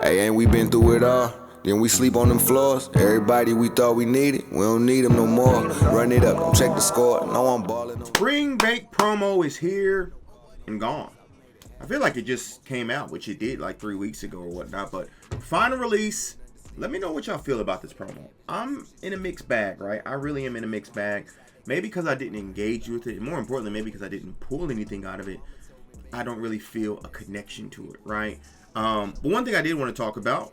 Hey, ain't we been through it all? Then we sleep on them floors. Everybody we thought we needed, we don't need them no more. Run it up, don't check the score. No, I'm balling. Spring break promo is here and gone. I feel like it just came out, which it did like 3 weeks ago or whatnot. But final release. Let me know what y'all feel about this promo. I'm in a mixed bag, right? I really am in a mixed bag. Maybe because I didn't engage with it. More importantly, maybe because I didn't pull anything out of it. I don't really feel a connection to it, right? But one thing I did want to talk about,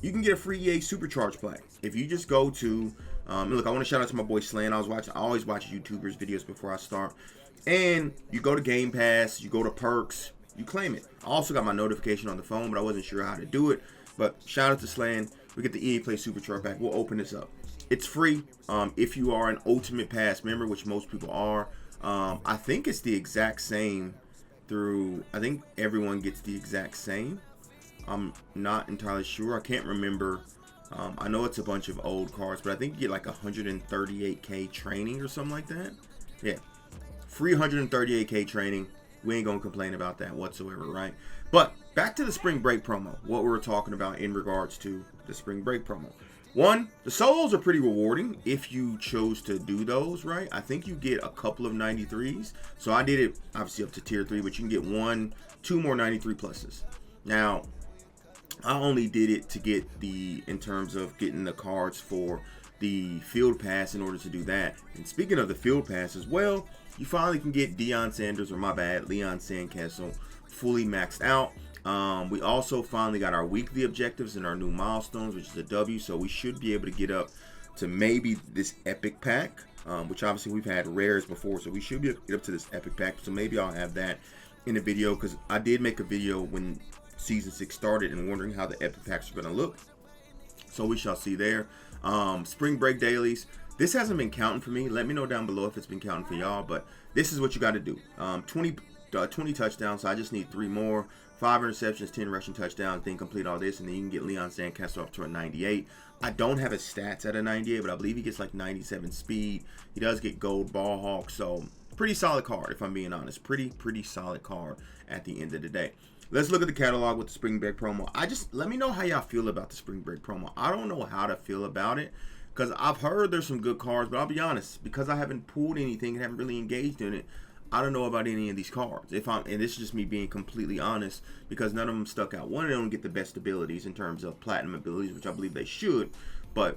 you can get a free EA Supercharge play. If you just go to, look, I want to shout out to my boy Slan. I always watch YouTubers' videos before I start. And you go to Game Pass, you go to Perks, you claim it. I also got my notification on the phone, but I wasn't sure how to do it. But shout out to Slan. We get the EA Play Supercharge pack. We'll open this up. It's free if you are an Ultimate Pass member, which most people are. I think it's the exact same I think everyone gets the exact same. I'm not entirely sure. I can't remember. I know it's a bunch of old cards, but I think you get like 138k training or something like that. Yeah. Free 138k training. We ain't going to complain about that whatsoever, right? But back to the spring break promo. What we were talking about in regards to the spring break promo. One, the solos are pretty rewarding if you chose to do those, right? I think you get a couple of 93s. So I did it obviously up to tier 3, but you can get 2 more 93 pluses. Now, I only did it to get in terms of getting the cards for the field pass in order to do that. And speaking of the field pass as well, you finally can get Leon Sandcastle fully maxed out. We also finally got our weekly objectives and our new milestones, which is a W. So we should be able to get up to maybe this epic pack, which obviously we've had rares before. So we should be able to get up to this epic pack. So maybe I'll have that in the video, because I did make a video when Season 6 started and wondering how the epic packs are going to look. So we shall see there. Spring break dailies. This hasn't been counting for me. Let me know down below if it's been counting for y'all. But this is what you got to do. 20 touchdowns. So I just need 3 more. 5 interceptions, 10 rushing touchdowns. Then complete all this, and then you can get Leon Sandcastle up to a 98. I don't have his stats at a 98, but I believe he gets like 97 speed. He does get gold ball hawk. So pretty solid card, if I'm being honest. Pretty solid card at the end of the day. Let's look at the catalog with the spring break promo. Let me know how y'all feel about the spring break promo. I don't know how to feel about it, because I've heard there's some good cards, but I'll be honest, because I haven't pulled anything and haven't really engaged in it, I don't know about any of these cards. And this is just me being completely honest, because none of them stuck out. One, they don't get the best abilities in terms of platinum abilities, which I believe they should. But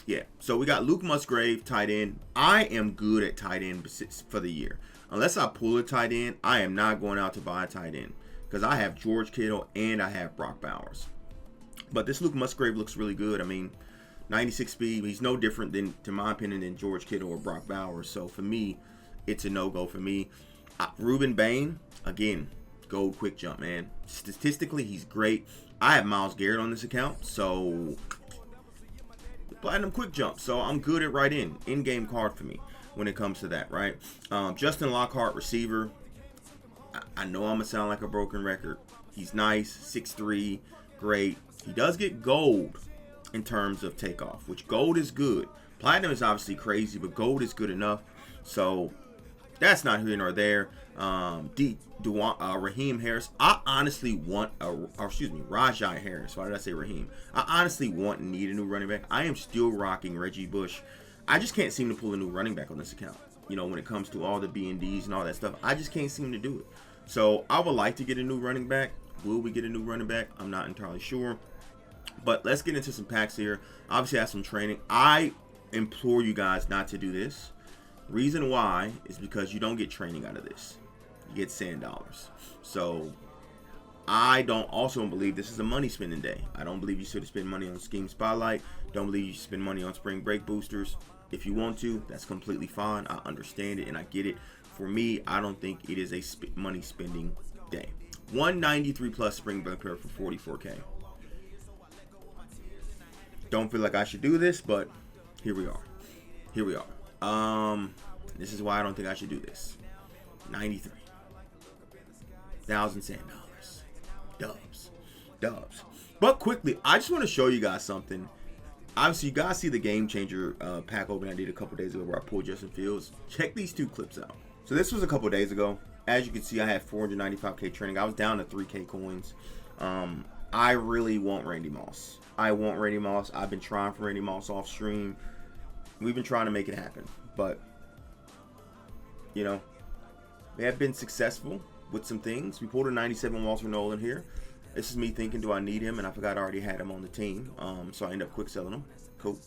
yeah, so we got Luke Musgrave, tight end. I am good at tight end for the year. Unless I pull a tight end, I am not going out to buy a tight end, because I have George Kittle and I have Brock Bowers. But this Luke Musgrave looks really good. I mean, 96 speed. He's no different than, to my opinion, than George Kittle or Brock Bowers. So for me, it's a no-go for me. Ruben Bain, again, gold quick jump, man. Statistically, he's great. I have Myles Garrett on this account, so platinum quick jump. So I'm good at in-game card for me when it comes to that, right? Justin Lockhart, receiver. I know I'm going to sound like a broken record. He's nice, 6'3", great. He does get gold in terms of takeoff, which gold is good. Platinum is obviously crazy, but gold is good enough. So that's not here nor there. Raheem Harris. I honestly want Rajai Harris. Why did I say Raheem? I honestly want and need a new running back. I am still rocking Reggie Bush. I just can't seem to pull a new running back on this account. You know, when it comes to all the B&Ds and all that stuff, I just can't seem to do it. So I would like to get a new running back. Will we get a new running back? I'm not entirely sure. But let's get into some packs here. Obviously, I have some training. I implore you guys not to do this. Reason why is because you don't get training out of this. You get sand dollars. So I don't believe this is a money spending day. I don't believe you should spend money on Scheme Spotlight. Don't believe you should spend money on spring break boosters. If you want to, that's completely fine. I understand it and I get it. For me, I don't think it is a money spending day. 193 plus spring break player for 44K. Don't feel like I should do this, but here we are. This is why I don't think I should do this. 93,000 sand dollars. Dubs. But quickly, I just want to show you guys something. Obviously, you guys see the Game Changer pack open I did a couple days ago where I pulled Justin Fields. Check these 2 clips out. So this was a couple days ago. As you can see, I had 495K training. I was down to 3K coins. I really want Randy Moss. I want Randy Moss. I've been trying for Randy Moss off stream. We've been trying to make it happen. But, you know, we have been successful with some things. We pulled a 97 Walter Nolan here. This is me thinking, do I need him? And I forgot I already had him on the team. So I ended up quick selling him. Cool.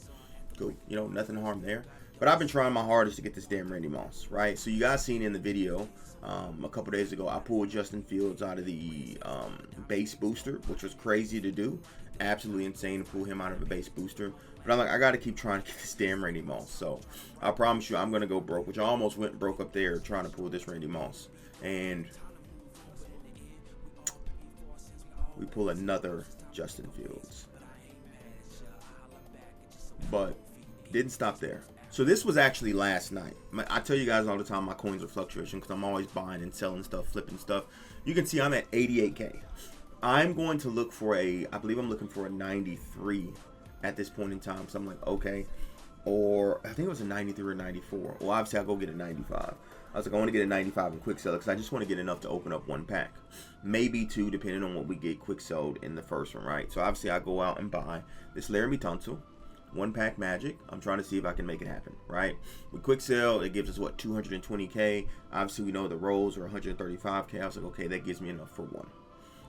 You know, nothing harm there. But I've been trying my hardest to get this damn Randy Moss, right? So you guys seen in the video a couple days ago, I pulled Justin Fields out of the base booster, which was crazy to do. Absolutely insane to pull him out of a base booster. But I'm like, I got to keep trying to get this damn Randy Moss. So I promise you I'm going to go broke, which I almost went broke up there trying to pull this Randy Moss. And we pull another Justin Fields. But didn't stop there. So this was actually last night. I tell you guys all the time my coins are fluctuation because I'm always buying and selling stuff, flipping stuff. You can see I'm at 88K. I'm going to look for I believe I'm looking for a 93 at this point in time. So I'm like, okay. Or I think it was a 93 or 94. Well, obviously I'll go get a 95. I was like, I want to get a 95 and quick sell because I just want to get enough to open up one pack. Maybe two, depending on what we get quick sold in the first one, right? So obviously I go out and buy this Laramie Tunsil. One pack magic. I'm trying to see if I can make it happen, right? With quick sell, it gives us what, 220K. Obviously, we know the rolls are 135K. I was like, okay, that gives me enough for one,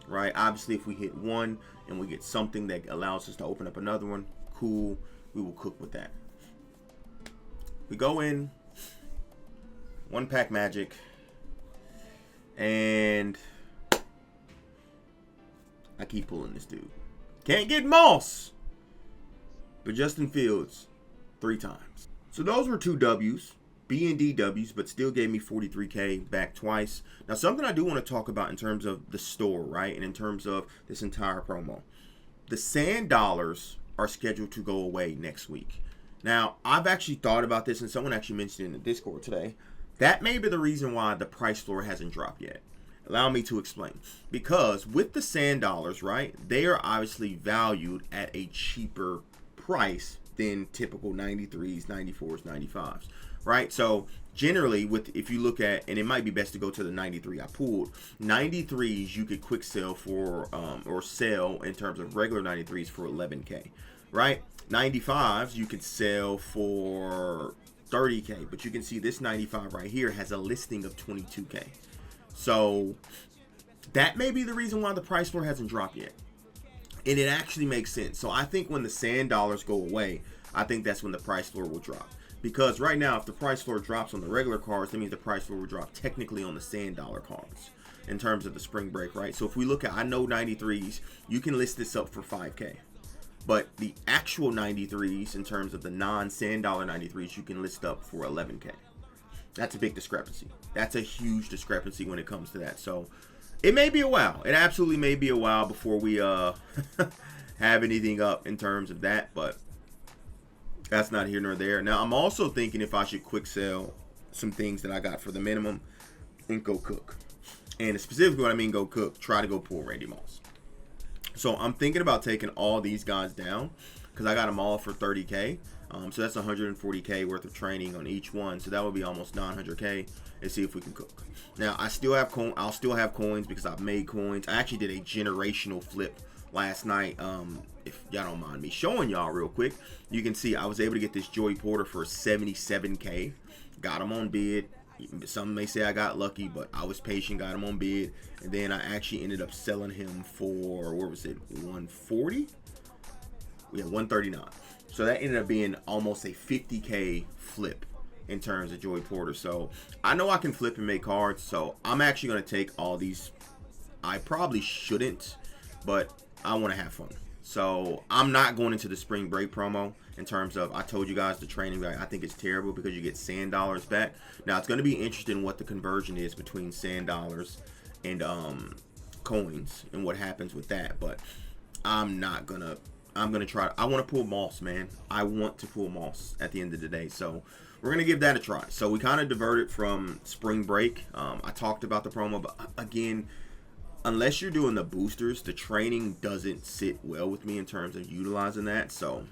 right? Obviously, if we hit one and we get something that allows us to open up another one, cool. We will cook with that. We go in, one pack magic, and I keep pulling this dude. Can't get Moss. But Justin Fields, 3 times. So those were 2 W's, B and D W's, but still gave me 43K back twice. Now, something I do want to talk about in terms of the store, right? And in terms of this entire promo. The sand dollars are scheduled to go away next week. Now, I've actually thought about this, and someone actually mentioned it in the Discord today. That may be the reason why the price floor hasn't dropped yet. Allow me to explain. Because with the sand dollars, right, they are obviously valued at a cheaper price than typical 93s, 94s, 95s, right? So generally, if you look at, and it might be best to go to the 93 I pulled, 93s you could quick sell for, or sell in terms of regular 93s for 11K, right? 95s you could sell for 30K, but you can see this 95 right here has a listing of 22K. So that may be the reason why the price floor hasn't dropped yet. And it actually makes sense. So I think when the sand dollars go away, I think that's when the price floor will drop. Because right now, if the price floor drops on the regular cards, that means the price floor will drop technically on the sand dollar cards in terms of the spring break, right? So if we look at, I know 93s, you can list this up for 5K. But the actual 93s, in terms of the non-sand dollar 93s, you can list up for 11K. That's a big discrepancy. That's a huge discrepancy when it comes to that. So it may be a while. It absolutely may be a while before we have anything up in terms of that, but that's not here nor there. Now, I'm also thinking if I should quick sell some things that I got for the minimum and go cook. And specifically what I mean go cook, try to go pull Randy Moss. So I'm thinking about taking all these guys down because I got them all for 30K. So that's 140K worth of training on each one. So that would be almost 900K. And see if we can cook. Now I'll still have coins because I've made coins. I actually did a generational flip last night. If y'all don't mind me showing y'all real quick, you can see I was able to get this Joey Porter for 77K. Got him on bid. Some may say I got lucky, but I was patient, got him on bid, and then I actually ended up selling him for, what was it, 140? Yeah, 139. So that ended up being almost a 50K flip in terms of Joey Porter. So I know I can flip and make cards, so I'm actually going to take all these. I probably shouldn't, but I want to have fun. So I'm not going into the spring break promo in terms of, I told you guys the training, I think it's terrible because you get sand dollars back. Now it's going to be interesting what the conversion is between sand dollars and coins and what happens with that. But I'm going to try. I want to pull Moss, man. I want to pull Moss at the end of the day. So we're going to give that a try. So we kind of diverted from spring break. I talked about the promo, but again, unless you're doing the boosters, the training doesn't sit well with me in terms of utilizing that. So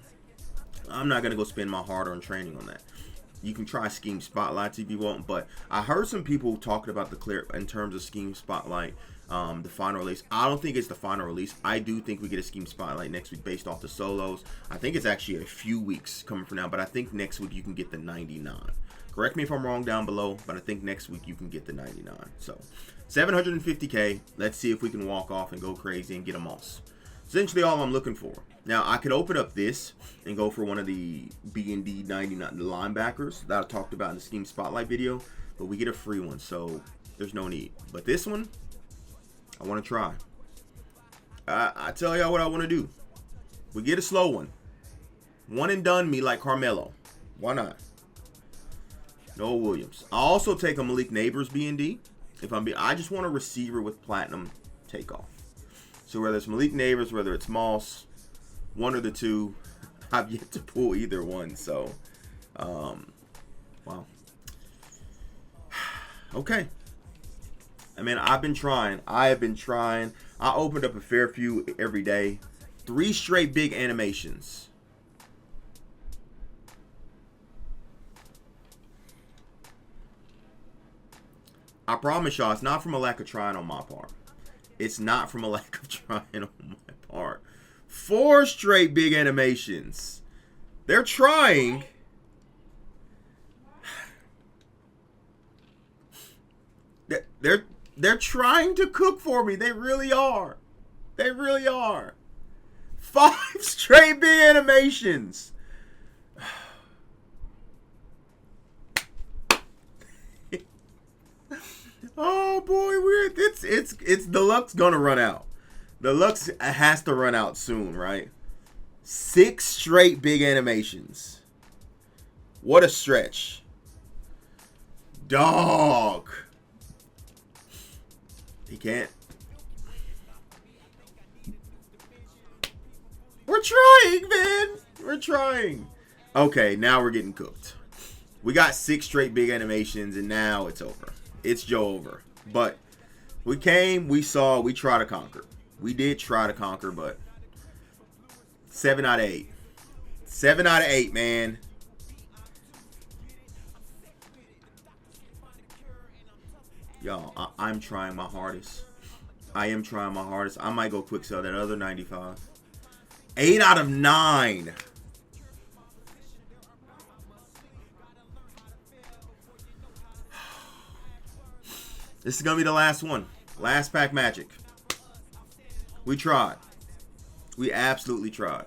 I'm not going to go spend my hard-earned training on that. You can try Scheme Spotlights if you want, but I heard some people talking about the clear in terms of Scheme Spotlight. The final release. I don't think it's the final release. I do think we get a Scheme Spotlight next week based off the solos. I think it's actually a few weeks coming from now, but I think next week you can get the 99. Correct me if I'm wrong down below, but I think next week you can get the 99. So 750K. Let's see if we can walk off and go crazy and get them all. Essentially all I'm looking for. Now, I could open up this and go for one of the B&D 99 linebackers that I talked about in the Scheme Spotlight video, but we get a free one, so there's no need. But this one, I want to try. I tell y'all what I want to do. We get a slow one. One and done me like Carmelo. Why not? No Williams. I'll also take a Malik Neighbors B&D. I just want a receiver with platinum takeoff. So whether it's Malik Neighbors, whether it's Moss, one or the two, I've yet to pull either one. So, wow. Okay. I mean, I've been trying. I have been trying. I opened up a fair few every day. 3 straight big animations. I promise y'all, it's not from a lack of trying on my part. It's not from a lack of trying on my part. 4 straight big animations. They're trying. They're trying to cook for me. They really are. They really are. 5 straight big animations. Oh boy, it's Deluxe gonna run out. Deluxe has to run out soon, right? 6 straight big animations. What a stretch. Dog. He can't. We're trying, man. We're trying. Okay, now we're getting cooked. We got 6 straight big animations, and now it's over. It's Joe over. But we came, we saw, we tried to conquer. We did try to conquer, but 7 out of 8. 7 out of 8, man. Y'all, I'm trying my hardest. I am trying my hardest. I might go quick sell that other 95. 8 out of 9. This is going to be the last one. Last pack magic. We tried. We absolutely tried.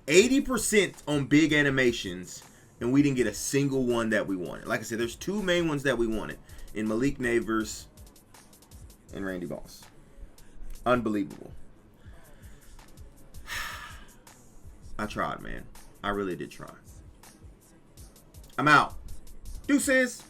80% on big animations, and we didn't get a single one that we wanted. Like I said, there's 2 main ones that we wanted in Malik Neighbors and Randy Moss. Unbelievable. I tried, man. I really did try. I'm out. Deuces.